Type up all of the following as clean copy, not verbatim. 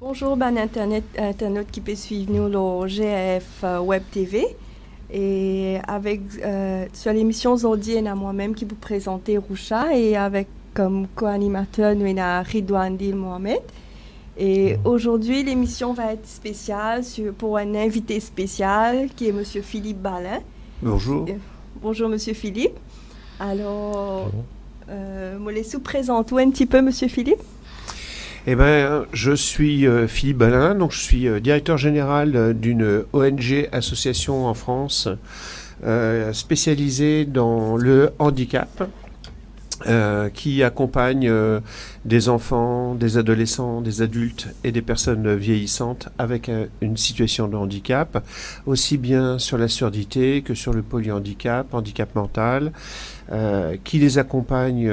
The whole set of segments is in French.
Bonjour, ben Internet qui peut suivre nous le GF Web TV. Et avec, sur l'émission aujourd'hui, on a moi-même qui vous présenter Roucha et avec comme co-animateur, nous avons Ridouan Dil Mohamed. Et aujourd'hui, l'émission va être spéciale pour un invité spécial qui est Monsieur Philippe Balin. Bonjour. Bonjour Monsieur Philippe. Alors, me laissez vous présenter un petit peu Monsieur Philippe. Eh bien, je suis Philippe Balin, donc je suis directeur général d'une ONG association en France spécialisée dans le handicap, qui accompagne des enfants, des adolescents, des adultes et des personnes vieillissantes avec une situation de handicap, aussi bien sur la surdité que sur le polyhandicap, handicap mental, qui les accompagne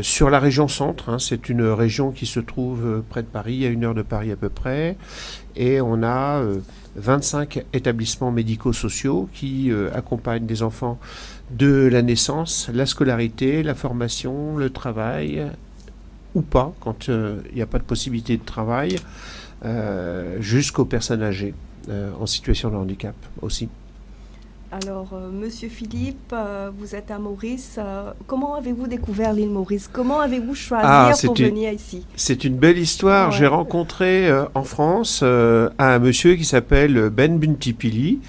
sur la région centre. C'est une région qui se trouve près de Paris, à 1 heure de Paris à peu près, et on a 25 établissements médico-sociaux qui accompagnent des enfants de la naissance, la scolarité, la formation, le travail, ou pas, quand il n'y a pas de possibilité de travail, jusqu'aux personnes âgées en situation de handicap aussi. Alors, Monsieur Philippe, vous êtes à Maurice. Comment avez-vous découvert l'île Maurice? Comment avez-vous choisi pour venir ici? C'est une belle histoire. Ouais. J'ai rencontré en France un monsieur qui s'appelle Ben Buntipili,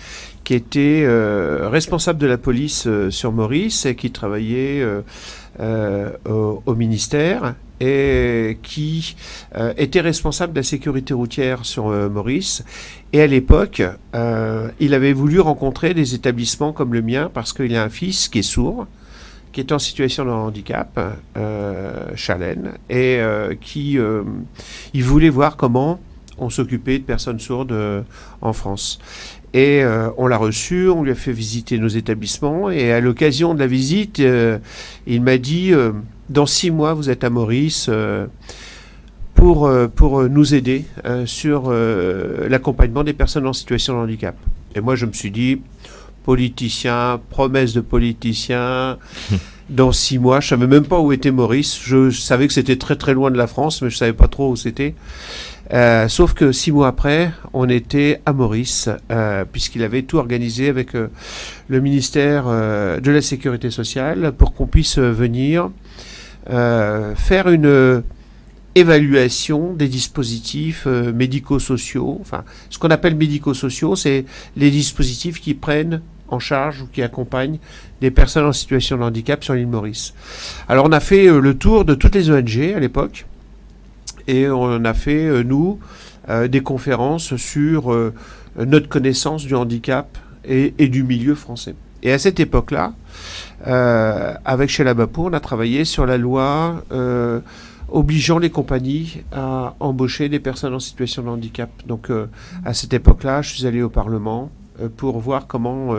qui était responsable de la police sur Maurice et qui travaillait au ministère et qui était responsable de la sécurité routière sur Maurice. Et à l'époque, il avait voulu rencontrer des établissements comme le mien parce qu'il a un fils qui est sourd, qui est en situation de handicap, Chalène, et il voulait voir comment on s'occupait de personnes sourdes en France. Et on l'a reçu, on lui a fait visiter nos établissements, et à l'occasion de la visite, il m'a dit dans 6 mois, vous êtes à Maurice pour nous aider sur l'accompagnement des personnes en situation de handicap. Et moi, je me suis dit, politicien, promesse de politicien, dans 6 mois, je ne savais même pas où était Maurice. Je savais que c'était très très loin de la France, mais je ne savais pas trop où c'était. Sauf que 6 mois après, on était à Maurice, puisqu'il avait tout organisé avec le ministère de la Sécurité sociale pour qu'on puisse venir faire une évaluation des dispositifs médico-sociaux. Enfin, ce qu'on appelle médico-sociaux, c'est les dispositifs qui prennent en charge ou qui accompagnent des personnes en situation de handicap sur l'île Maurice. Alors on a fait le tour de toutes les ONG à l'époque, et on a fait, nous, des conférences sur notre connaissance du handicap et du milieu français. Et à cette époque-là, avec Sheila Bapou, on a travaillé sur la loi obligeant les compagnies à embaucher des personnes en situation de handicap. Donc à cette époque-là, je suis allé au Parlement pour voir comment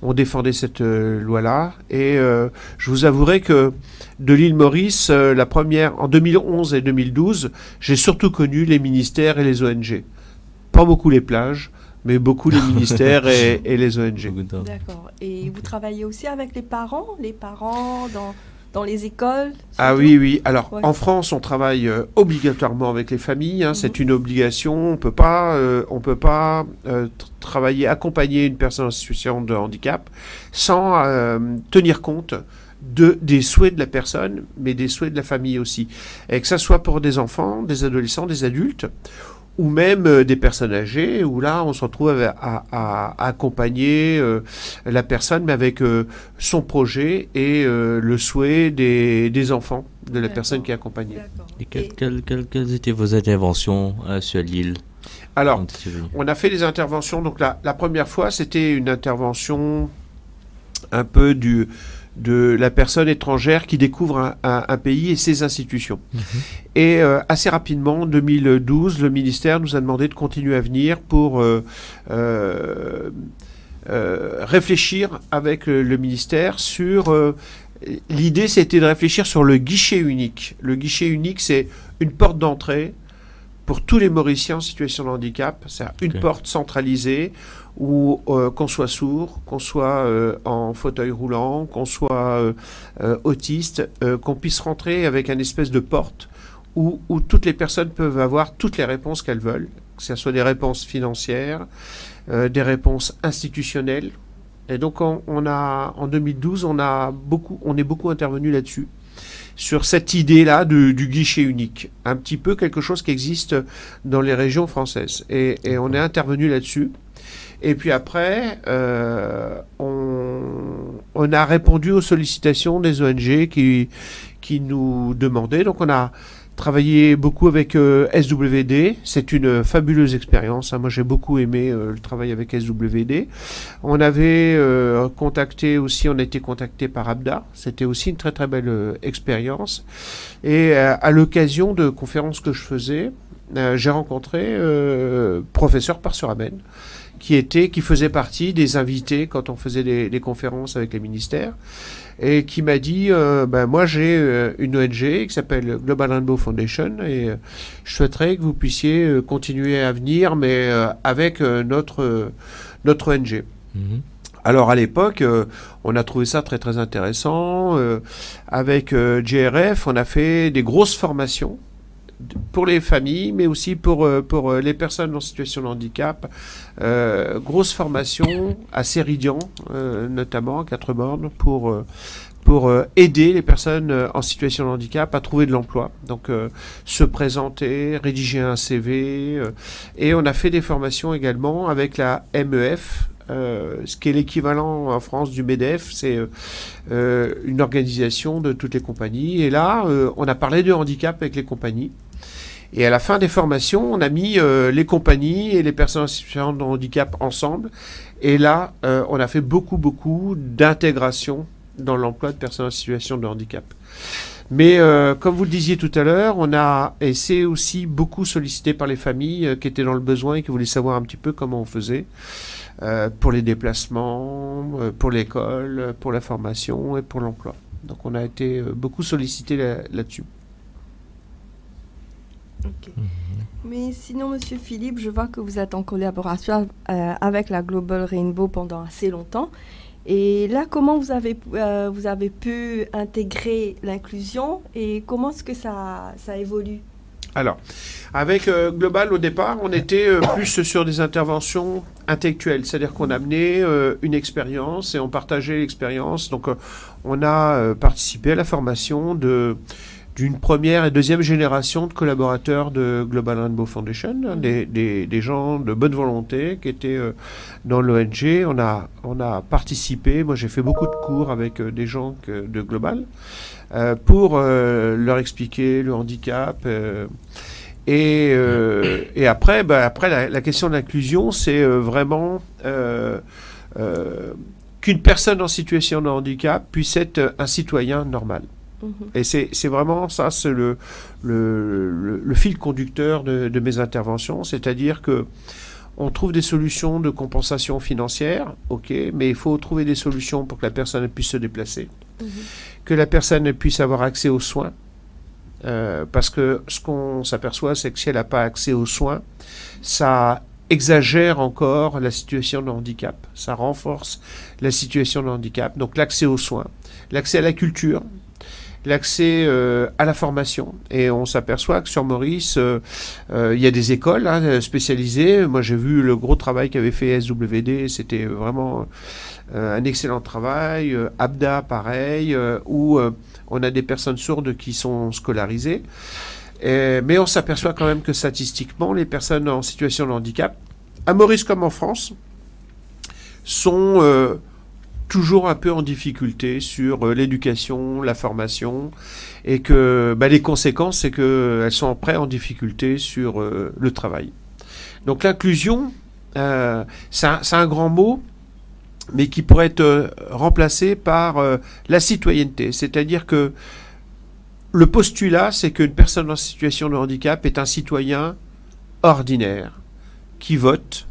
on défendait cette loi-là. Et je vous avouerai que de l'île Maurice, la première, en 2011 et 2012, j'ai surtout connu les ministères et les ONG. Pas beaucoup les plages, mais beaucoup les ministères et les ONG. D'accord. Et vous travaillez aussi avec les parents dans les écoles? Ah oui, oui. Alors, en France, on travaille obligatoirement avec les familles. C'est une obligation. On peut pas travailler, accompagner une personne en situation de handicap sans tenir compte des souhaits de la personne, mais des souhaits de la famille aussi. Et que ça soit pour des enfants, des adolescents, des adultes, ou même des personnes âgées, où là, on se retrouve à accompagner la personne, mais avec son projet et le souhait des enfants de la personne qui est accompagnée. Et quelles étaient vos interventions sur l'île? Alors, on a fait des interventions. Donc, la première fois, c'était une intervention un peu de la personne étrangère qui découvre un pays et ses institutions. Et assez rapidement, en 2012, le ministère nous a demandé de continuer à venir pour réfléchir avec le ministère sur... l'idée, c'était de réfléchir sur le guichet unique. Le guichet unique, c'est une porte d'entrée pour tous les Mauriciens en situation de handicap. C'est une porte centralisée où qu'on soit sourd, qu'on soit en fauteuil roulant, qu'on soit autiste, qu'on puisse rentrer avec une espèce de porte où toutes les personnes peuvent avoir toutes les réponses qu'elles veulent, que ce soit des réponses financières, des réponses institutionnelles. Et donc en 2012, on est beaucoup intervenu là-dessus, sur cette idée-là du guichet unique, un petit peu quelque chose qui existe dans les régions françaises. Et on est intervenu là-dessus. Et puis après, on a répondu aux sollicitations des ONG qui nous demandaient. Donc on a travaillé beaucoup avec SWD. C'est une fabuleuse expérience. Moi, j'ai beaucoup aimé le travail avec SWD. On avait on a été contacté par ABDA. C'était aussi une très très belle expérience. Et à l'occasion de conférences que je faisais, j'ai rencontré professeur Parsuramène, qui faisait partie des invités quand on faisait des conférences avec les ministères, et qui m'a dit moi j'ai une ONG qui s'appelle Global Rainbow Foundation, et je souhaiterais que vous puissiez continuer à venir, mais avec notre ONG. Alors à l'époque, on a trouvé ça très très intéressant. Avec JRF, on a fait des grosses formations pour les familles, mais aussi pour les personnes en situation de handicap. Grosse formation à Séridian, notamment à Quatre-Bornes, pour aider les personnes en situation de handicap à trouver de l'emploi. Donc se présenter, rédiger un CV. Et on a fait des formations également avec la MEF, ce qui est l'équivalent en France du MEDEF. C'est une organisation de toutes les compagnies. Et là, on a parlé de handicap avec les compagnies. Et à la fin des formations, on a mis les compagnies et les personnes en situation de handicap ensemble. Et là, on a fait beaucoup d'intégration dans l'emploi de personnes en situation de handicap. Mais comme vous le disiez tout à l'heure, et c'est aussi beaucoup sollicité par les familles qui étaient dans le besoin et qui voulaient savoir un petit peu comment on faisait pour les déplacements, pour l'école, pour la formation et pour l'emploi. Donc on a été beaucoup sollicité là-dessus. Okay. Mais sinon, Monsieur Philippe, je vois que vous êtes en collaboration avec la Global Rainbow pendant assez longtemps. Et là, comment vous avez pu intégrer l'inclusion et comment est-ce que ça évolue? Alors, avec Global, au départ, on était plus sur des interventions intellectuelles, c'est-à-dire qu'on amenait une expérience et on partageait l'expérience. Donc, on a participé à la formation d'une première et deuxième génération de collaborateurs de Global Rainbow Foundation, des gens de bonne volonté qui étaient dans l'ONG. On a participé, moi j'ai fait beaucoup de cours avec des gens de Global pour leur expliquer le handicap. Et après, la question de l'inclusion, c'est vraiment qu'une personne en situation de handicap puisse être un citoyen normal. Et c'est vraiment ça, c'est le fil conducteur de mes interventions, c'est-à-dire que on trouve des solutions de compensation financière, ok, mais il faut trouver des solutions pour que la personne puisse se déplacer, que la personne puisse avoir accès aux soins, parce que ce qu'on s'aperçoit, c'est que si elle n'a pas accès aux soins, ça exagère encore la situation de handicap, ça renforce la situation de handicap. Donc l'accès aux soins, l'accès à la culture, l'accès à la formation. Et on s'aperçoit que sur Maurice, il y a des écoles spécialisées. Moi, j'ai vu le gros travail qu'avait fait SWD. C'était vraiment un excellent travail. ABDA, pareil, où on a des personnes sourdes qui sont scolarisées. Mais on s'aperçoit quand même que statistiquement, les personnes en situation de handicap, à Maurice comme en France, sont toujours un peu en difficulté sur l'éducation, la formation, et que les conséquences, c'est qu'elles sont après en difficulté sur le travail. Donc l'inclusion, c'est un grand mot, mais qui pourrait être remplacé par la citoyenneté. C'est-à-dire que le postulat, c'est qu'une personne en situation de handicap est un citoyen ordinaire, qui vote,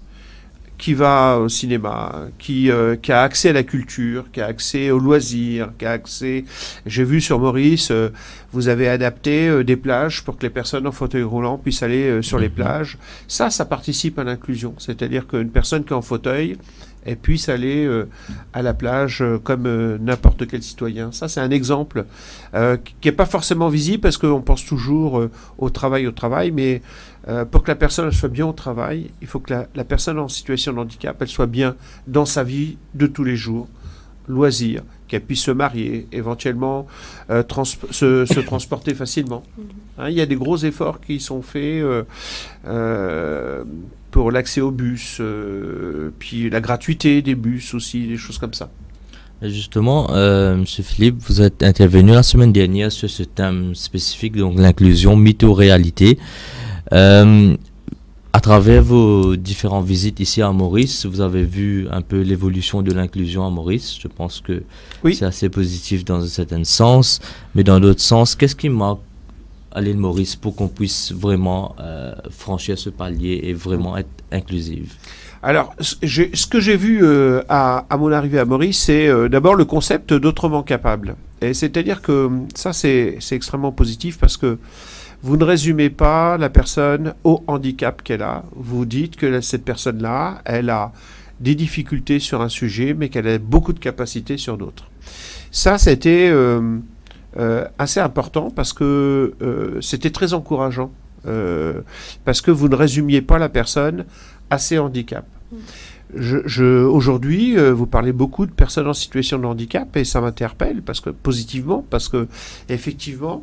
qui va au cinéma, qui a accès à la culture, qui a accès aux loisirs, qui a accès... J'ai vu sur Maurice, vous avez adapté des plages pour que les personnes en fauteuil roulant puissent aller sur les plages. Ça participe à l'inclusion. C'est-à-dire qu'une personne qui est en fauteuil, et puisse aller à la plage comme n'importe quel citoyen. Ça, c'est un exemple qui n'est pas forcément visible parce qu'on pense toujours au travail, mais pour que la personne soit bien au travail, il faut que la personne en situation de handicap, elle soit bien dans sa vie de tous les jours, loisirs, qu'elle puisse se marier, éventuellement se transporter facilement. Hein, il y a des gros efforts qui sont faits pour l'accès aux bus, puis la gratuité des bus aussi, des choses comme ça. Et justement, Monsieur Philippe, vous êtes intervenu la semaine dernière sur ce thème spécifique, donc l'inclusion, mythe ou réalité. À travers vos différentes visites ici à Maurice, vous avez vu un peu l'évolution de l'inclusion à Maurice. Je pense que c'est assez positif dans un certain sens, mais dans d'autres sens, qu'est-ce qui manque à l'île Maurice pour qu'on puisse vraiment franchir ce palier et vraiment être inclusive? Alors, ce que j'ai vu à mon arrivée à Maurice, c'est d'abord le concept d'autrement capable. Et c'est-à-dire que ça, c'est extrêmement positif parce que vous ne résumez pas la personne au handicap qu'elle a. Vous dites que cette personne-là, elle a des difficultés sur un sujet, mais qu'elle a beaucoup de capacités sur d'autres. Ça, c'était assez important parce que c'était très encourageant. Parce que vous ne résumiez pas la personne à ses handicaps. Aujourd'hui, vous parlez beaucoup de personnes en situation de handicap et ça m'interpelle positivement parce que effectivement,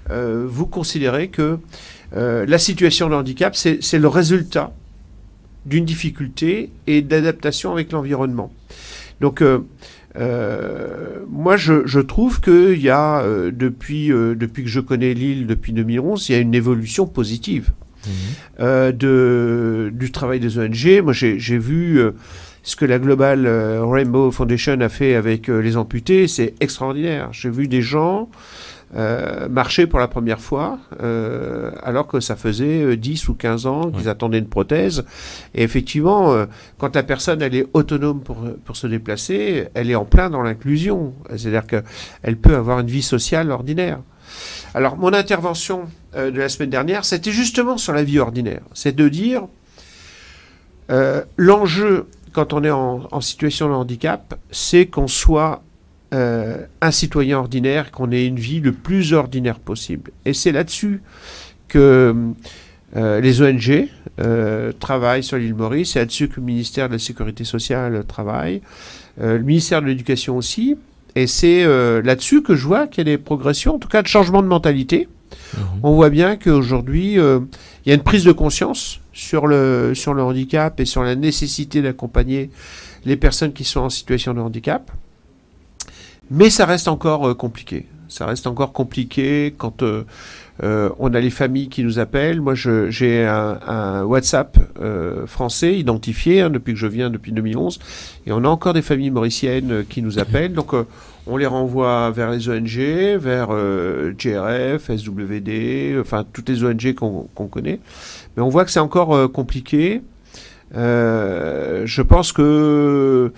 vous considérez que la situation de handicap, c'est le résultat d'une difficulté et d'adaptation avec l'environnement. Donc, moi, je trouve qu'il y a, depuis que je connais l'île, depuis 2011, il y a une évolution positive du travail des ONG. Moi, j'ai vu ce que la Global Rainbow Foundation a fait avec les amputés. C'est extraordinaire. J'ai vu des gens marcher pour la première fois, alors que ça faisait 10 ou 15 ans qu'ils attendaient une prothèse. Et effectivement, quand la personne elle est autonome pour se déplacer, elle est en plein dans l'inclusion. C'est-à-dire qu'elle peut avoir une vie sociale ordinaire. Alors, mon intervention de la semaine dernière, c'était justement sur la vie ordinaire. C'est de dire, l'enjeu, quand on est en situation de handicap, c'est qu'on soit un citoyen ordinaire, qu'on ait une vie le plus ordinaire possible. Et c'est là-dessus que les ONG travaillent sur l'île Maurice, c'est là-dessus que le ministère de la Sécurité sociale travaille, le ministère de l'Éducation aussi, et c'est là-dessus que je vois qu'il y a des progressions, en tout cas de changement de mentalité. On voit bien qu'aujourd'hui, il y a une prise de conscience sur le handicap et sur la nécessité d'accompagner les personnes qui sont en situation de handicap. Mais ça reste encore compliqué. Ça reste encore compliqué quand on a les familles qui nous appellent. Moi, j'ai un WhatsApp français identifié depuis que je viens, depuis 2011. Et on a encore des familles mauriciennes qui nous appellent. Donc, on les renvoie vers les ONG, vers GRF, SWD, enfin, toutes les ONG qu'on connaît. Mais on voit que c'est encore compliqué. Je pense que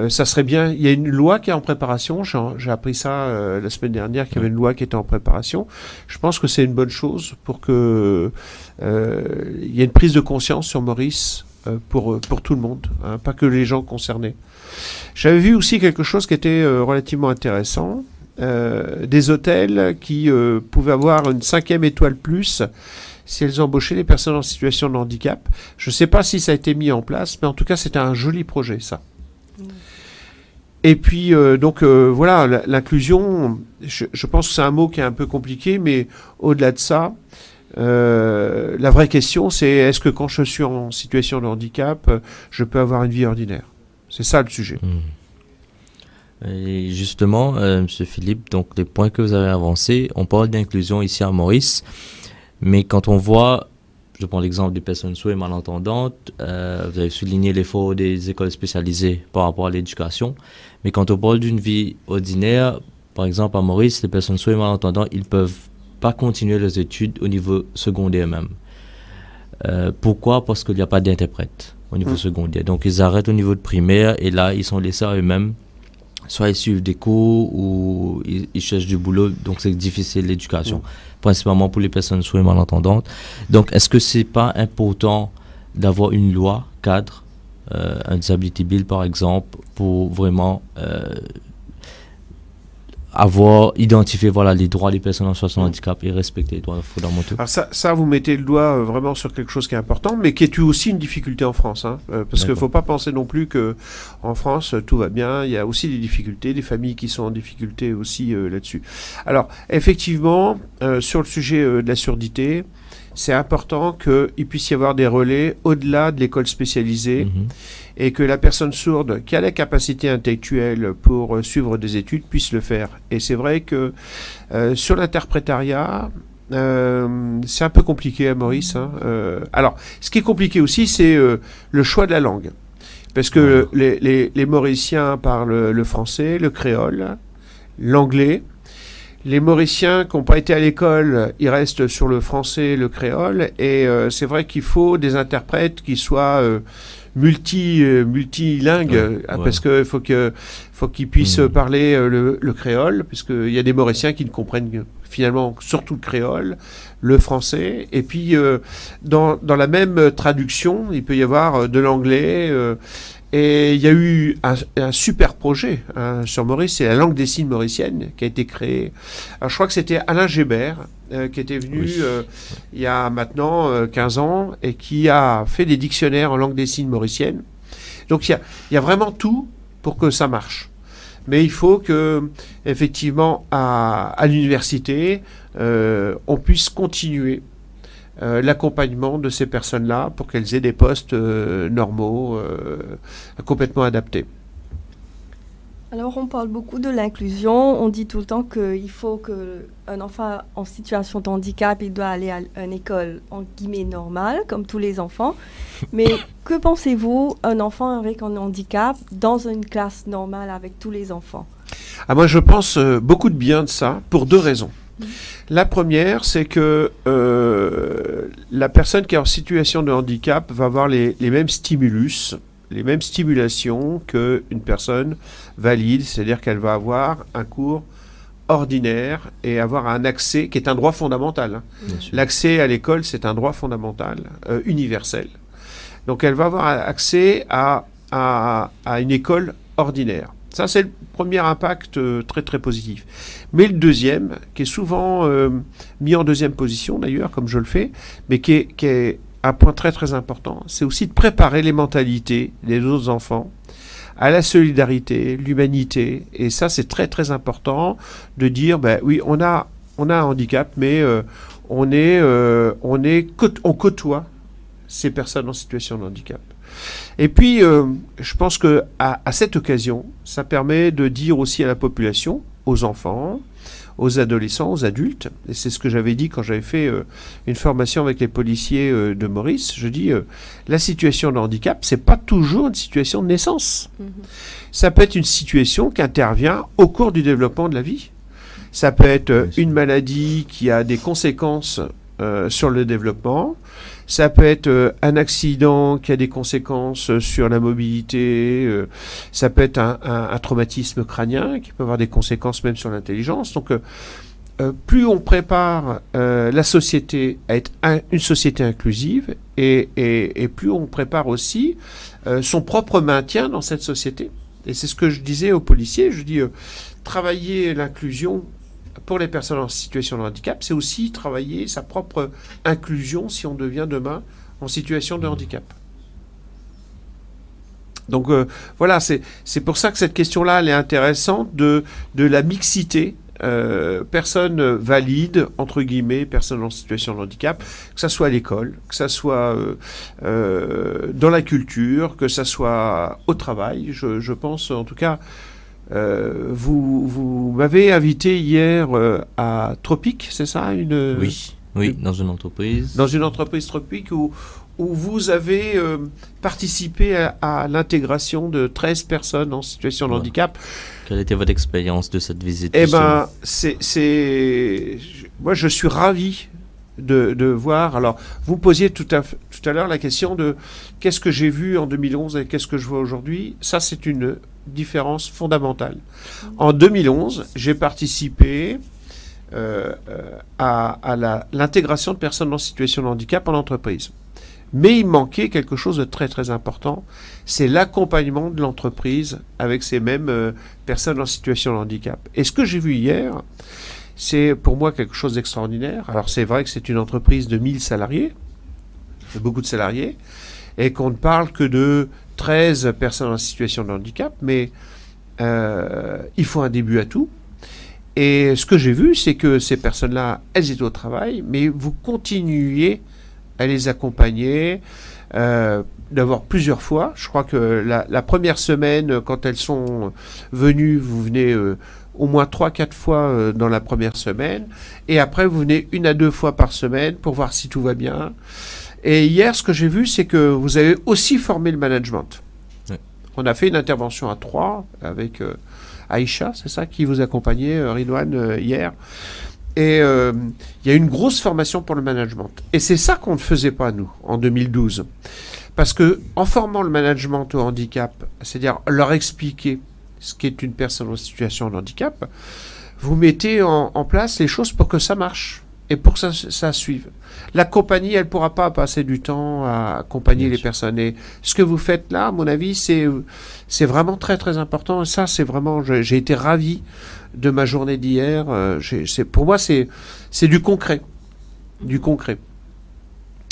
ça serait bien. Il y a une loi qui est en préparation. J'ai appris ça la semaine dernière qu'il y avait une loi qui était en préparation. Je pense que c'est une bonne chose pour que il y ait une prise de conscience sur Maurice pour tout le monde, hein, pas que les gens concernés. J'avais vu aussi quelque chose qui était relativement intéressant. Des hôtels qui pouvaient avoir une 5e étoile plus si elles embauchaient les personnes en situation de handicap. Je ne sais pas si ça a été mis en place, mais en tout cas, c'était un joli projet, ça. Et puis, voilà, l'inclusion, je pense que c'est un mot qui est un peu compliqué, mais au-delà de ça, la vraie question, c'est est-ce que quand je suis en situation de handicap, je peux avoir une vie ordinaire? C'est ça le sujet. Et justement, M. Philippe, donc les points que vous avez avancés, on parle d'inclusion ici à Maurice, mais quand on voit, je prends l'exemple des personnes sourdes et malentendantes, vous avez souligné l'effort des écoles spécialisées par rapport à l'éducation, mais quand on parle d'une vie ordinaire, par exemple à Maurice, les personnes sourdes et malentendantes, ils ne peuvent pas continuer leurs études au niveau secondaire même. Pourquoi? Parce qu'il n'y a pas d'interprète au niveau secondaire. Donc ils arrêtent au niveau de primaire et là ils sont laissés à eux-mêmes. Soit ils suivent des cours ou ils cherchent du boulot, donc c'est difficile l'éducation, principalement pour les personnes sourdes et malentendantes. Donc est-ce que c'est pas important d'avoir une loi cadre un disability bill par exemple, pour vraiment identifié les droits des personnes en situation de handicap et respecter les droits fondamentaux. Alors ça, vous mettez le doigt vraiment sur quelque chose qui est important, mais qui est aussi une difficulté en France, hein, parce qu'il ne faut pas penser non plus qu'en France tout va bien, il y a aussi des difficultés, des familles qui sont en difficulté aussi là-dessus. Alors effectivement, sur le sujet de la surdité, c'est important qu'il puisse y avoir des relais au-delà de l'école spécialisée et que la personne sourde qui a la capacité intellectuelle pour suivre des études puisse le faire. Et c'est vrai que sur l'interprétariat, c'est un peu compliqué à Maurice. Hein. Alors, ce qui est compliqué aussi, c'est le choix de la langue. Parce que les Mauriciens parlent le français, le créole, l'anglais. Les Mauriciens qui n'ont pas été à l'école, ils restent sur le français, le créole, et c'est vrai qu'il faut des interprètes qui soient multilingues, parce qu'il faut qu'ils puissent parler le créole, puisqu'il y a des Mauriciens qui ne comprennent finalement surtout le créole, le français, et puis dans la même traduction, il peut y avoir de l'anglais. Et il y a eu un super projet sur Maurice, c'est la langue des signes mauricienne qui a été créée. Alors, je crois que c'était Alain Gébert qui était venu il y a maintenant 15 ans et qui a fait des dictionnaires en langue des signes mauricienne. Donc il y a vraiment tout pour que ça marche. Mais il faut que, effectivement, à l'université, on puisse continuer l'accompagnement de ces personnes-là pour qu'elles aient des postes normaux, complètement adaptés. Alors, on parle beaucoup de l'inclusion. On dit tout le temps qu'il faut qu'un enfant en situation de handicap, il doit aller à une école, en guillemets, normale, comme tous les enfants. Mais que pensez-vous, un enfant avec un handicap dans une classe normale avec tous les enfants? Moi, je pense beaucoup de bien de ça, pour deux raisons. La première, c'est que la personne qui est en situation de handicap va avoir les mêmes stimulus, les mêmes stimulations qu'une personne valide, c'est-à-dire qu'elle va avoir un cours ordinaire et avoir un accès qui est un droit fondamental. Hein. L'accès à l'école, c'est un droit fondamental, universel. Donc elle va avoir accès à une école ordinaire. Ça, c'est le premier impact très très positif. Mais le deuxième, qui est souvent mis en deuxième position d'ailleurs, comme je le fais, mais qui est un point très très important, c'est aussi de préparer les mentalités des autres enfants à la solidarité, l'humanité. Et ça, c'est très très important de dire, oui, on a un handicap, mais on côtoie ces personnes en situation de handicap. Et puis, je pense que à cette occasion, ça permet de dire aussi à la population, aux enfants, aux adolescents, aux adultes, et c'est ce que j'avais dit quand j'avais fait une formation avec les policiers de Maurice, je dis, la situation de handicap, c'est pas toujours une situation de naissance. Ça peut être une situation qui intervient au cours du développement de la vie. Ça peut être une maladie qui a des conséquences sur le développement. Ça peut être un accident qui a des conséquences sur la mobilité. Ça peut être un traumatisme crânien qui peut avoir des conséquences même sur l'intelligence. Donc, plus on prépare la société à être une société inclusive et plus on prépare aussi son propre maintien dans cette société. Et c'est ce que je disais aux policiers. Je dis, travailler l'inclusion pour les personnes en situation de handicap, c'est aussi travailler sa propre inclusion si on devient demain en situation de handicap. Donc voilà, c'est pour ça que cette question-là, elle est intéressante de la mixité, personnes valides, entre guillemets, personnes en situation de handicap, que ça soit à l'école, que ça soit dans la culture, que ça soit au travail. Je pense en tout cas... vous m'avez invité hier à Tropique, c'est ça Oui, dans une entreprise. Dans une entreprise Tropique où vous avez participé à l'intégration de 13 personnes en situation de handicap. Quelle était votre expérience de cette visite? Moi, je suis ravi de voir. Alors, vous posiez tout à l'heure la question de qu'est-ce que j'ai vu en 2011 et qu'est-ce que je vois aujourd'hui. Ça, c'est une différence fondamentale. En 2011, j'ai participé à l'intégration de personnes en situation de handicap en entreprise. Mais il manquait quelque chose de très très important, c'est l'accompagnement de l'entreprise avec ces mêmes personnes en situation de handicap. Et ce que j'ai vu hier, c'est pour moi quelque chose d'extraordinaire. Alors c'est vrai que c'est une entreprise de 1000 salariés, c'est beaucoup de salariés, et qu'on ne parle que de 13 personnes en situation de handicap, mais il faut un début à tout. Et ce que j'ai vu, c'est que ces personnes-là, elles étaient au travail, mais vous continuiez à les accompagner, d'avoir plusieurs fois. Je crois que la première semaine, quand elles sont venues, vous venez au moins 3-4 fois dans la première semaine, et après vous venez 1 à 2 fois par semaine pour voir si tout va bien. Et hier, ce que j'ai vu, c'est que vous avez aussi formé le management. Ouais. On a fait une intervention à 3 avec Aïcha, c'est ça, qui vous accompagnait, Ridouane, hier. Et il y a une grosse formation pour le management. Et c'est ça qu'on ne faisait pas, nous, en 2012. Parce que en formant le management au handicap, c'est-à-dire leur expliquer ce qu'est une personne en situation de handicap, vous mettez en place les choses pour que ça marche et pour que ça suive. La compagnie, elle ne pourra pas passer du temps à accompagner les personnes. Et ce que vous faites là, à mon avis, c'est vraiment très très important. Et ça, c'est vraiment... J'ai été ravi de ma journée d'hier. Pour moi, c'est du concret. Du concret.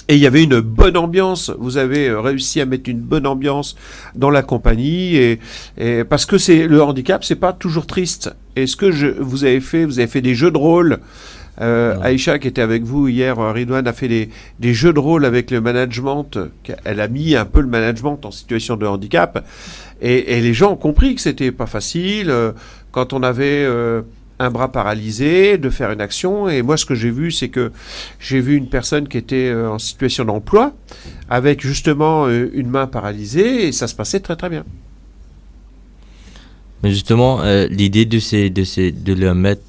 Et il y avait une bonne ambiance. Vous avez réussi à mettre une bonne ambiance dans la compagnie. Et parce que le handicap, c'est pas toujours triste. Et ce que vous avez fait des jeux de rôle. Aïcha, qui était avec vous hier, Ridouane, a fait des jeux de rôle avec le management. Elle a mis un peu le management en situation de handicap. Et les gens ont compris que c'était pas facile quand on avait un bras paralysé de faire une action. Et moi, ce que j'ai vu, c'est que j'ai vu une personne qui était en situation d'emploi avec justement une main paralysée et ça se passait très très bien. Mais justement, l'idée de le mettre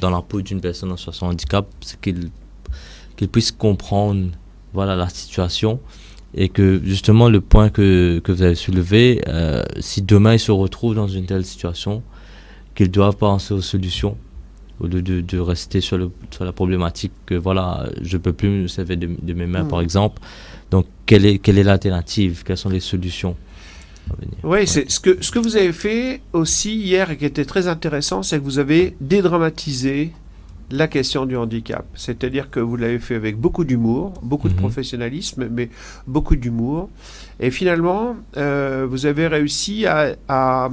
dans la peau d'une personne en situation de handicap, c'est qu'il puisse comprendre, voilà, la situation. Et que justement, le point que vous avez soulevé, si demain ils se retrouvent dans une telle situation, qu'ils doivent penser aux solutions au lieu de rester sur la problématique que voilà, je ne peux plus me servir de mes mains, par exemple. Donc, quelle est l'alternative? Quelles sont les solutions? Oui, c'est ce que vous avez fait aussi hier et qui était très intéressant, c'est que vous avez dédramatisé la question du handicap. C'est-à-dire que vous l'avez fait avec beaucoup d'humour, beaucoup de professionnalisme, mais beaucoup d'humour. Et finalement, vous avez réussi à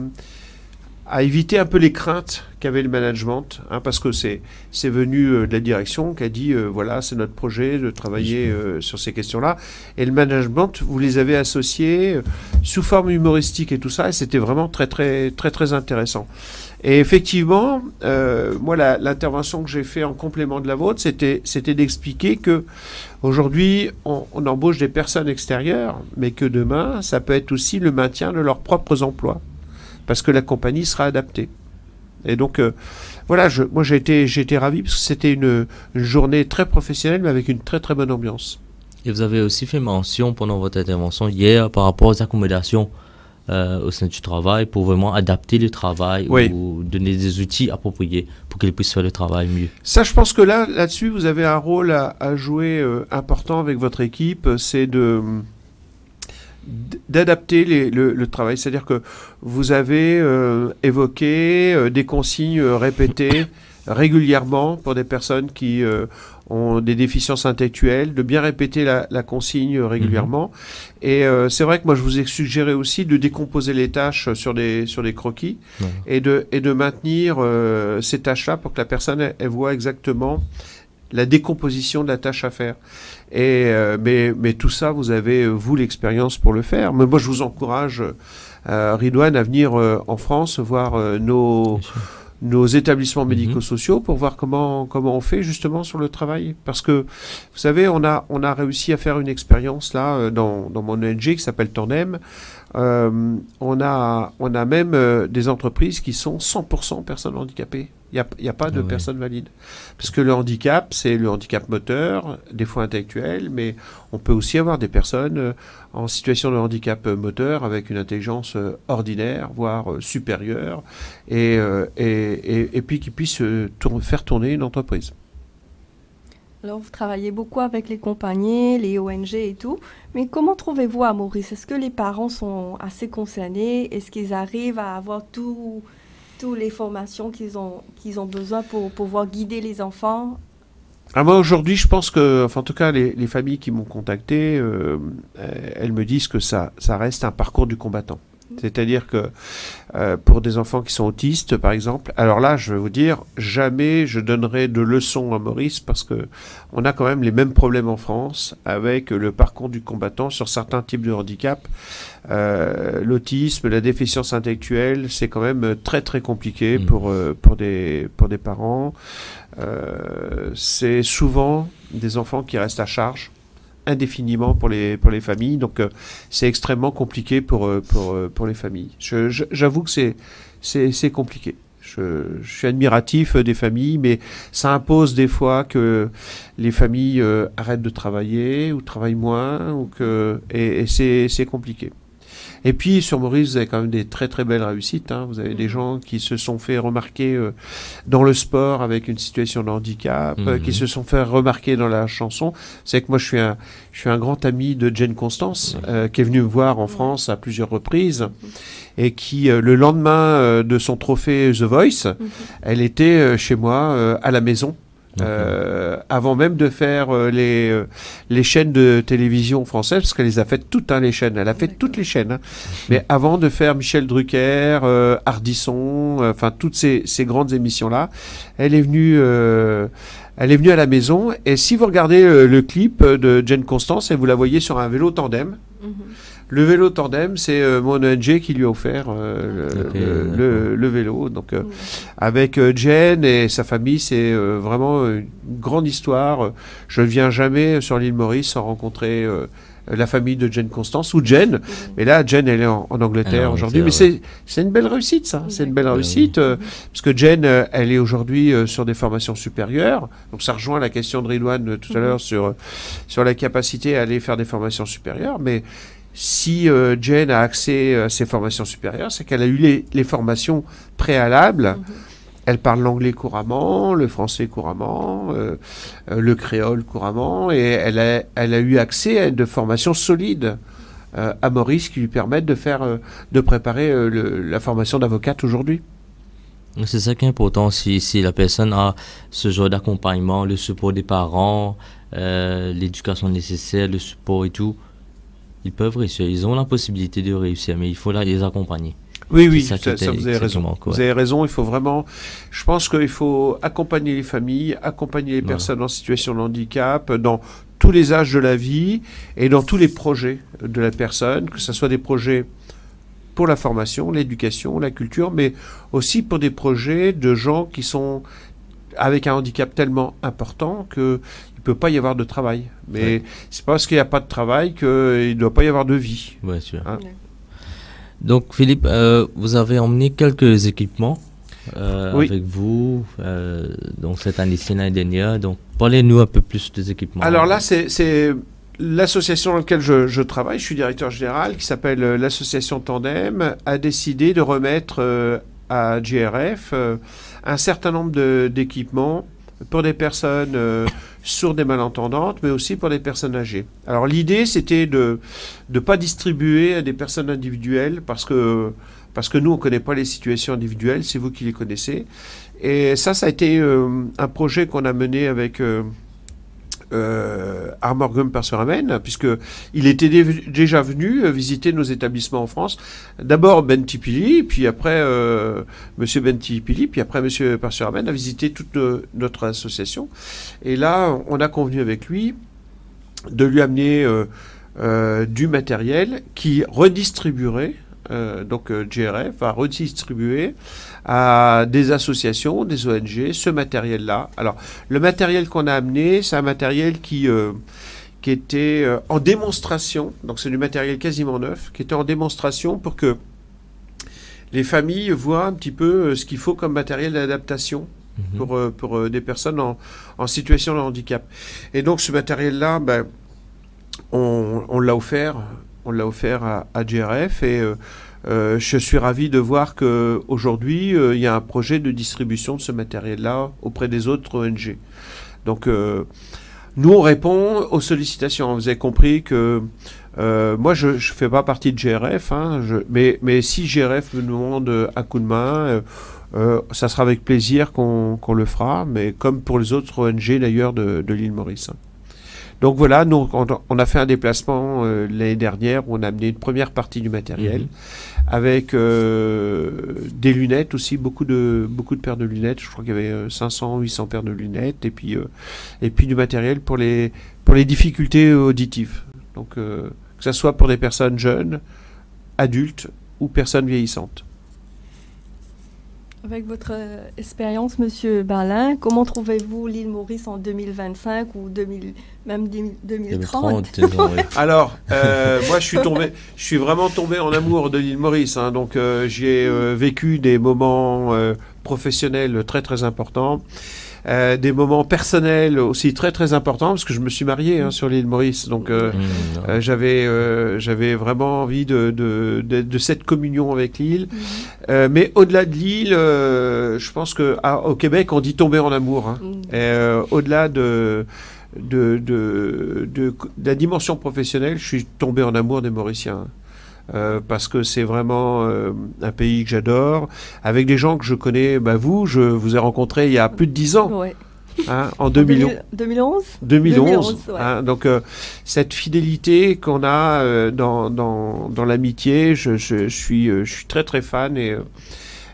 éviter un peu les craintes qu'avait le management, hein, parce que c'est venu de la direction qui a dit voilà, c'est notre projet de travailler sur ces questions-là. Et le management, vous les avez associés sous forme humoristique et tout ça, et c'était vraiment très très très très intéressant. Et effectivement, moi l'intervention que j'ai fait en complément de la vôtre, c'était d'expliquer que aujourd'hui on embauche des personnes extérieures, mais que demain ça peut être aussi le maintien de leurs propres emplois, parce que la compagnie sera adaptée. Et donc, voilà, moi j'ai été ravi, parce que c'était une journée très professionnelle, mais avec une très très bonne ambiance. Et vous avez aussi fait mention pendant votre intervention hier par rapport aux accommodations au sein du travail, pour vraiment adapter le travail, ou donner des outils appropriés pour qu'ils puissent faire le travail mieux. Ça, je pense que là-dessus, vous avez un rôle à jouer important avec votre équipe, c'est d'adapter le travail. C'est-à-dire que vous avez évoqué des consignes répétées régulièrement pour des personnes qui ont des déficiences intellectuelles, de bien répéter la consigne régulièrement. Et c'est vrai que moi, je vous ai suggéré aussi de décomposer les tâches sur des croquis et de maintenir ces tâches-là pour que la personne elle voit exactement la décomposition de la tâche à faire. Et, mais tout ça, vous avez, vous, l'expérience pour le faire. Mais moi, je vous encourage, Ridouane, à venir en France, voir nos établissements médico-sociaux pour voir comment on fait justement sur le travail. Parce que, vous savez, on a réussi à faire une expérience là, dans mon ONG qui s'appelle Tandem. On a même des entreprises qui sont 100% personnes handicapées. Il n'y a pas de personnes valides. Parce que le handicap, c'est le handicap moteur, des fois intellectuel, mais on peut aussi avoir des personnes en situation de handicap moteur avec une intelligence ordinaire, voire supérieure, et puis qui puissent faire tourner une entreprise. Alors, vous travaillez beaucoup avec les compagnies, les ONG et tout, mais comment trouvez-vous à Maurice? Est-ce que les parents sont assez concernés? Est-ce qu'ils arrivent à avoir toutes les formations qu'ils ont besoin pour pouvoir guider les enfants? Moi, aujourd'hui, je pense que, enfin, en tout cas, les familles qui m'ont contacté, elles me disent que ça reste un parcours du combattant. C'est-à-dire que pour des enfants qui sont autistes, par exemple, alors là, je vais vous dire, jamais je donnerai de leçons à Maurice parce que on a quand même les mêmes problèmes en France avec le parcours du combattant sur certains types de handicap. L'autisme, la déficience intellectuelle, c'est quand même très très compliqué pour des parents. C'est souvent des enfants qui restent à charge indéfiniment pour les familles, donc c'est extrêmement compliqué pour les familles. J'avoue que c'est compliqué. Je suis admiratif des familles, mais ça impose des fois que les familles arrêtent de travailler ou travaillent moins, et c'est compliqué. Et puis sur Maurice, vous avez quand même des très très belles réussites. Vous avez des gens qui se sont fait remarquer dans le sport avec une situation de handicap, qui se sont fait remarquer dans la chanson. C'est que moi je suis un grand ami de Jane Constance, qui est venue me voir en France à plusieurs reprises, et qui le lendemain de son trophée The Voice, elle était chez moi à la maison. Avant même de faire les chaînes de télévision françaises, parce qu'elle les a faites toutes, les chaînes, elle a fait toutes les chaînes, mais avant de faire Michel Drucker, Ardisson, enfin toutes ces grandes émissions-là, elle est venue à la maison, et si vous regardez le clip de Jane Constance, et vous la voyez sur un vélo tandem. Le vélo tandem, c'est mon ONG qui lui a offert le vélo. Donc, avec Jen et sa famille, c'est vraiment une grande histoire. Je ne viens jamais sur l'île Maurice sans rencontrer la famille de Jen Constance ou Jen. Mais là, Jen, elle est en Angleterre aujourd'hui. Mais c'est une belle réussite, ça. C'est une belle réussite. Parce que Jen, elle est aujourd'hui sur des formations supérieures. Donc, ça rejoint la question de Ridwan tout à l'heure sur la capacité à aller faire des formations supérieures. Mais si Jen a accès à ces formations supérieures, c'est qu'elle a eu les formations préalables. Elle parle l'anglais couramment, le français couramment, le créole couramment, et elle a eu accès à de formations solides à Maurice qui lui permettent de préparer la formation d'avocate aujourd'hui. C'est ça qui est important. Si la personne a ce genre d'accompagnement, le support des parents, l'éducation nécessaire, le support et tout, ils peuvent réussir. Ils ont la possibilité de réussir, mais il faut les accompagner. Oui, ça vous avez raison. Vous avez raison, il faut vraiment... Je pense qu'il faut accompagner les familles, accompagner les personnes en situation de handicap, dans tous les âges de la vie et dans tous les projets de la personne, que ce soit des projets pour la formation, l'éducation, la culture, mais aussi pour des projets de gens qui sont avec un handicap tellement important qu'il ne peut pas y avoir de travail. Mais c'est pas parce qu'il n'y a pas de travail qu'il ne doit pas y avoir de vie. Bien sûr. Donc Philippe, vous avez emmené quelques équipements avec vous donc cette année-ci, l'année dernière. Donc parlez-nous un peu plus des équipements. Alors là, c'est l'association dans laquelle je travaille, je suis directeur général, qui s'appelle l'association Tandem, a décidé de remettre à JRF un certain nombre d'équipements pour des personnes sourdes et malentendantes, mais aussi pour des personnes âgées. Alors l'idée, c'était de ne pas distribuer à des personnes individuelles, parce que nous, on ne connaît pas les situations individuelles, c'est vous qui les connaissez. Et ça a été un projet qu'on a mené avec Armor Perce-Ramène, puisqu'il était déjà venu visiter nos établissements en France. D'abord Ben Tipili, puis après Monsieur Ben Tipili, puis après Monsieur Perce-Ramène a visité toute notre association. Et là, on a convenu avec lui de lui amener du matériel qui redistribuerait. Donc JRF a redistribué à des associations, des ONG, ce matériel-là. Alors, le matériel qu'on a amené, c'est un matériel qui était en démonstration, donc c'est du matériel quasiment neuf, qui était en démonstration pour que les familles voient un petit peu ce qu'il faut comme matériel d'adaptation pour des personnes en situation de handicap. Et donc, ce matériel-là, on l'a offert. On l'a offert à JRF, et je suis ravi de voir qu'aujourd'hui, il y a un projet de distribution de ce matériel-là auprès des autres ONG. Donc, nous, on répond aux sollicitations. Vous avez compris que moi, je ne fais pas partie de GRF, hein, mais si GRF me demande un coup de main, ça sera avec plaisir qu'on le fera, mais comme pour les autres ONG d'ailleurs de l'île Maurice. Donc voilà, nous, on a fait un déplacement l'année dernière où on a amené une première partie du matériel avec des lunettes aussi, beaucoup de paires de lunettes. Je crois qu'il y avait 500, 800 paires de lunettes et puis du matériel pour les difficultés auditives. Donc que ce soit pour des personnes jeunes, adultes ou personnes vieillissantes. Avec votre expérience, Monsieur Balin, comment trouvez-vous l'île Maurice en 2025 ou même 2030? Alors, moi, je suis vraiment tombé en amour de l'île Maurice. Hein, donc, j'ai vécu des moments professionnels très, très importants. Des moments personnels aussi très très importants parce que je me suis marié sur l'île Maurice, donc j'avais vraiment envie de cette communion avec l'île. Mais au-delà de l'île, je pense que au Québec on dit tomber en amour. Hein. Au-delà de la dimension professionnelle, je suis tombé en amour des Mauriciens. Parce que c'est vraiment un pays que j'adore, avec des gens que je connais. Je vous ai rencontré il y a plus de 10 ans, ouais. Hein, en 2011. 2011 ouais. Hein, donc cette fidélité qu'on a dans l'amitié, je suis très très fan et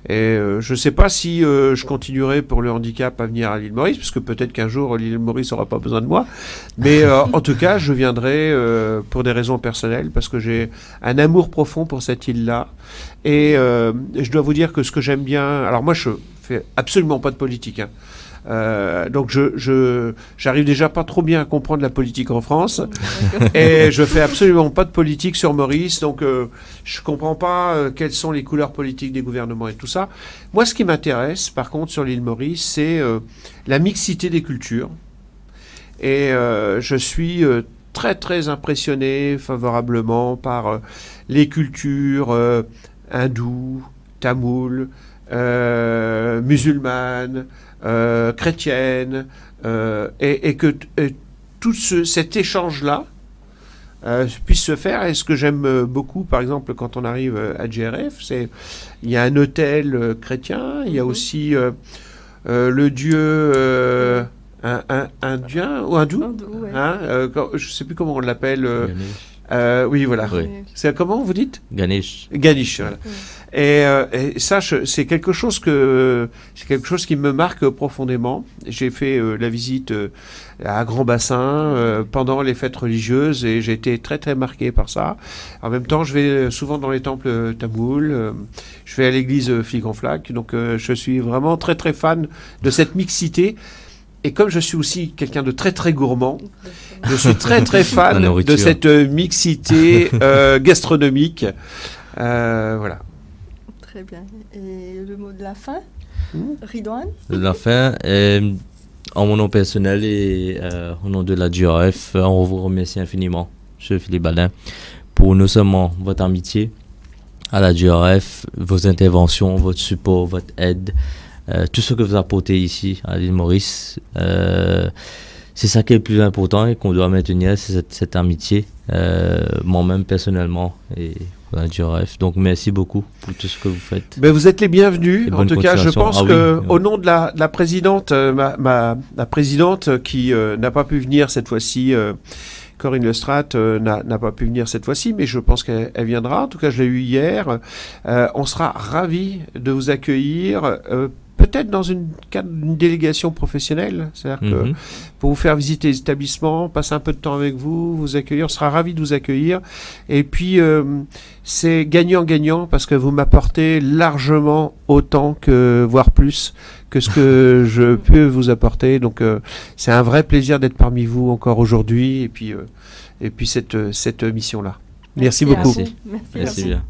je ne sais pas si je continuerai pour le handicap à venir à l'île Maurice, parce que peut-être qu'un jour l'île Maurice n'aura pas besoin de moi. Mais en tout cas, je viendrai pour des raisons personnelles, parce que j'ai un amour profond pour cette île-là. Et je dois vous dire que ce que j'aime bien... Alors moi, je fais absolument pas de politique, hein. Donc j'arrive déjà pas trop bien à comprendre la politique en France et je fais absolument pas de politique sur Maurice, donc je comprends pas quelles sont les couleurs politiques des gouvernements et tout ça. Moi, ce qui m'intéresse par contre sur l'île Maurice, c'est la mixité des cultures, et je suis très très impressionné favorablement par les cultures hindoues, tamoules, musulmanes, chrétienne, et que tout cet échange-là puisse se faire. Et ce que j'aime beaucoup, par exemple, quand on arrive à GRF, c'est il y a un hôtel chrétien, il y a aussi le dieu indien ou hindou, ouais. Hein, je ne sais plus comment on l'appelle. Oui, voilà. Oui. C'est comment vous dites? Ganesh. Ganesh, voilà. Et ça, c'est quelque chose qui me marque profondément. J'ai fait la visite à Grand Bassin pendant les fêtes religieuses et j'ai été très très marqué par ça. En même temps, je vais souvent dans les temples tamouls, je vais à l'église Flic en Flac, donc je suis vraiment très très fan de cette mixité. Et comme je suis aussi quelqu'un de très très gourmand, je suis très très fan de cette mixité gastronomique. Voilà. Très bien. Et le mot de la fin, Ridouane? La fin, en mon nom personnel et au nom de la GRF, on vous remercie infiniment, M. Philippe Balin, pour non seulement votre amitié à la GRF, vos interventions, votre support, votre aide, tout ce que vous apportez ici à l'île Maurice. C'est ça qui est le plus important et qu'on doit maintenir, c'est cette amitié, moi-même personnellement et la GRF. Donc merci beaucoup pour tout ce que vous faites. Ben, vous êtes les bienvenus. En tout cas, je pense au nom de la présidente, la présidente qui n'a pas pu venir cette fois-ci, Corinne Lestrade n'a pas pu venir cette fois-ci, mais je pense qu'elle viendra. En tout cas, je l'ai eu hier. On sera ravis de vous accueillir. Peut-être dans une délégation professionnelle, c'est-à-dire que pour vous faire visiter les établissements, passer un peu de temps avec vous, vous accueillir, on sera ravis de vous accueillir. Et puis, c'est gagnant-gagnant parce que vous m'apportez largement autant voire plus, que ce que je peux vous apporter. Donc, c'est un vrai plaisir d'être parmi vous encore aujourd'hui et puis cette mission-là. Merci beaucoup. Merci bien.